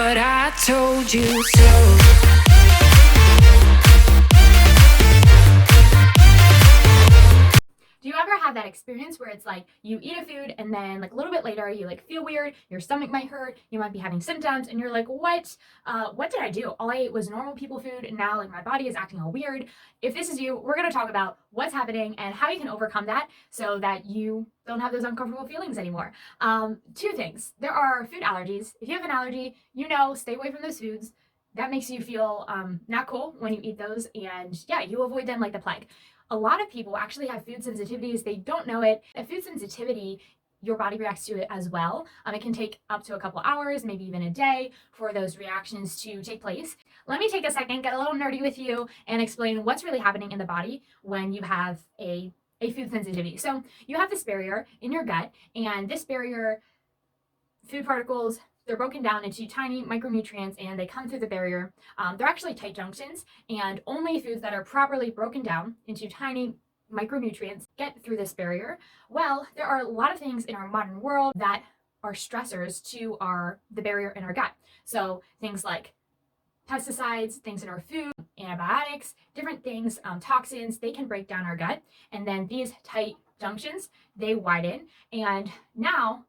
but I told you so. Do you ever have that experience where it's like you eat a food and then like a little bit later you like feel weird, your stomach might hurt, you might be having symptoms, and you're like, what did I do? All I ate was normal people food and now like my body is acting all weird. If this is you, we're going to talk about what's happening and how you can overcome that so that you don't have those uncomfortable feelings anymore. Two things. There are food allergies. If you have an allergy, stay away from those foods. That makes you feel not cool when you eat those, and yeah, you avoid them like the plague. A lot of people actually have food sensitivities. They don't know it. A food sensitivity, your body reacts to it as well. It can take up to a couple hours, maybe even a day, for those reactions to take place. Let me take a second, get a little nerdy with you, and explain what's really happening in the body when you have a food sensitivity. So you have this barrier in your gut, and this barrier, food particles, they're broken down into tiny micronutrients and they come through the barrier. They're actually tight junctions, and only foods that are properly broken down into tiny micronutrients get through this barrier. Well, there are a lot of things in our modern world that are stressors to the barrier in our gut. So things like pesticides, things in our food, antibiotics, different things, toxins, they can break down our gut. And then these tight junctions, they widen. And now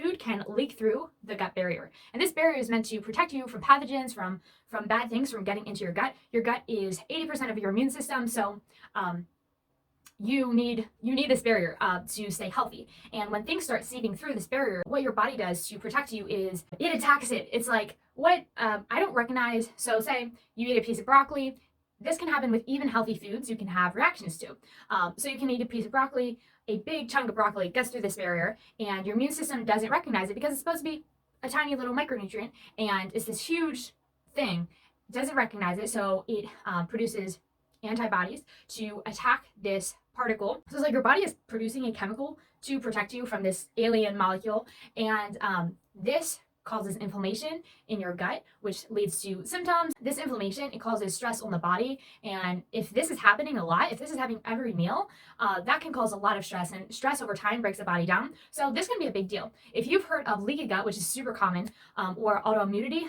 food can leak through the gut barrier. And this barrier is meant to protect you from pathogens, from bad things, from getting into your gut. Your gut is 80% of your immune system, so you need this barrier to stay healthy. And when things start seeping through this barrier, what your body does to protect you is it attacks it. It's like, what I don't recognize. So say you eat a piece of broccoli. This can happen with even healthy foods you can have reactions to. So you can eat a piece of broccoli, a big chunk of broccoli gets through this barrier, and your immune system doesn't recognize it because it's supposed to be a tiny little micronutrient, and it's this huge thing, doesn't recognize it, so it produces antibodies to attack this particle. So it's like your body is producing a chemical to protect you from this alien molecule, and this causes inflammation in your gut, which leads to symptoms. This inflammation, it causes stress on the body. And if this is happening a lot, if this is happening every meal, that can cause a lot of stress, and stress over time breaks the body down. So this can be a big deal. If you've heard of leaky gut, which is super common, or autoimmunity,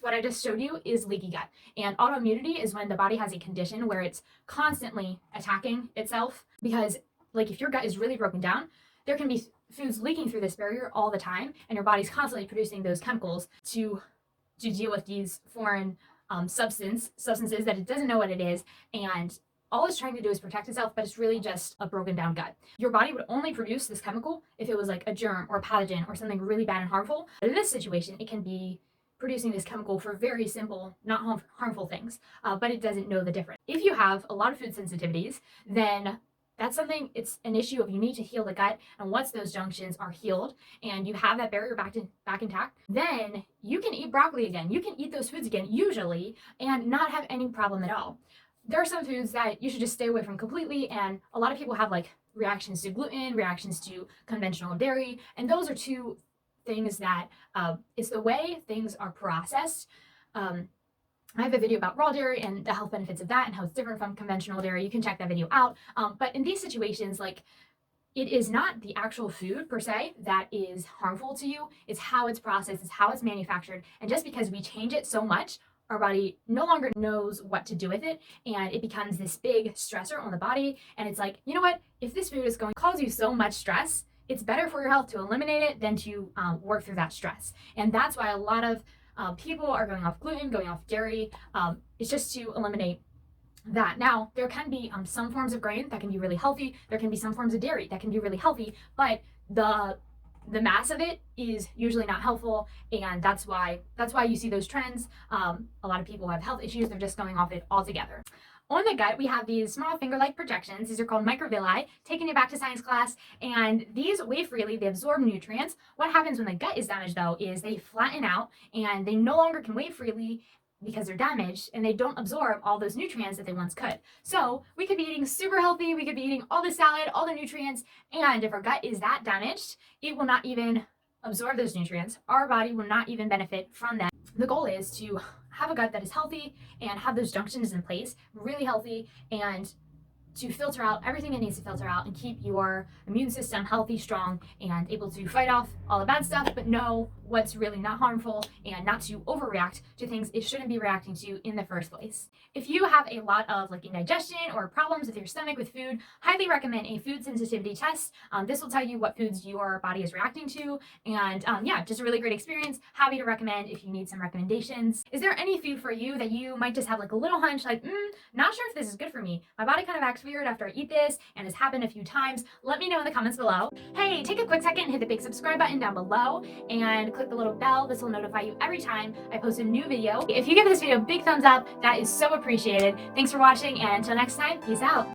what I just showed you is leaky gut. And autoimmunity is when the body has a condition where it's constantly attacking itself, because like if your gut is really broken down, there can be foods leaking through this barrier all the time, and your body's constantly producing those chemicals to deal with these foreign substances that it doesn't know what it is, and all it's trying to do is protect itself, but it's really just a broken down gut. Your body would only produce this chemical if it was like a germ or a pathogen or something really bad and harmful. But in this situation, it can be producing this chemical for very simple, not harmful things, but it doesn't know the difference. If you have a lot of food sensitivities, then it's an issue of you need to heal the gut, and once those junctions are healed and you have that barrier back intact, then you can eat broccoli again. You can eat those foods again, usually, and not have any problem at all. There are some foods that you should just stay away from completely, and a lot of people have like reactions to gluten, reactions to conventional dairy, and those are two things that it's the way things are processed. I have a video about raw dairy and the health benefits of that and how it's different from conventional dairy. You can check that video out. But in these situations, like, it is not the actual food per se that is harmful to you. It's how it's processed, it's how it's manufactured. And just because we change it so much, our body no longer knows what to do with it, and it becomes this big stressor on the body. And it's like, you know what? If this food is going to cause you so much stress, it's better for your health to eliminate it than to work through that stress. And that's why a lot of people are going off gluten, going off dairy. It's just to eliminate that. Now, there can be some forms of grain that can be really healthy. There can be some forms of dairy that can be really healthy, but the mass of it is usually not helpful, and that's why you see those trends. A lot of people have health issues. They're just going off it altogether. On the gut, we have these small finger-like projections. These are called microvilli, taking you back to science class, and these wave freely, they absorb nutrients. What happens when the gut is damaged, though, is they flatten out, and they no longer can wave freely because they're damaged, and they don't absorb all those nutrients that they once could. So we could be eating super healthy, we could be eating all the salad, all the nutrients, and if our gut is that damaged, it will not even absorb those nutrients. Our body will not even benefit from that. The goal is to have a gut that is healthy and have those junctions in place, really healthy, and to filter out everything it needs to filter out and keep your immune system healthy, strong, and able to fight off all the bad stuff, but know what's really not harmful and not to overreact to things it shouldn't be reacting to in the first place. If you have a lot of like indigestion or problems with your stomach with food, highly recommend a food sensitivity test. This will tell you what foods your body is reacting to, and yeah, just a really great experience. Happy to recommend if you need some recommendations. Is there any food for you that you might just have like a little hunch, like, not sure if this is good for me? My body kind of acts weird after I eat this, and it's happened a few times. Let me know in the comments below. Hey, take a quick second and hit the big subscribe button down below and click the little bell. This will notify you every time I post a new video. If you give this video a big thumbs up, that is so appreciated. Thanks for watching, and until next time, peace out.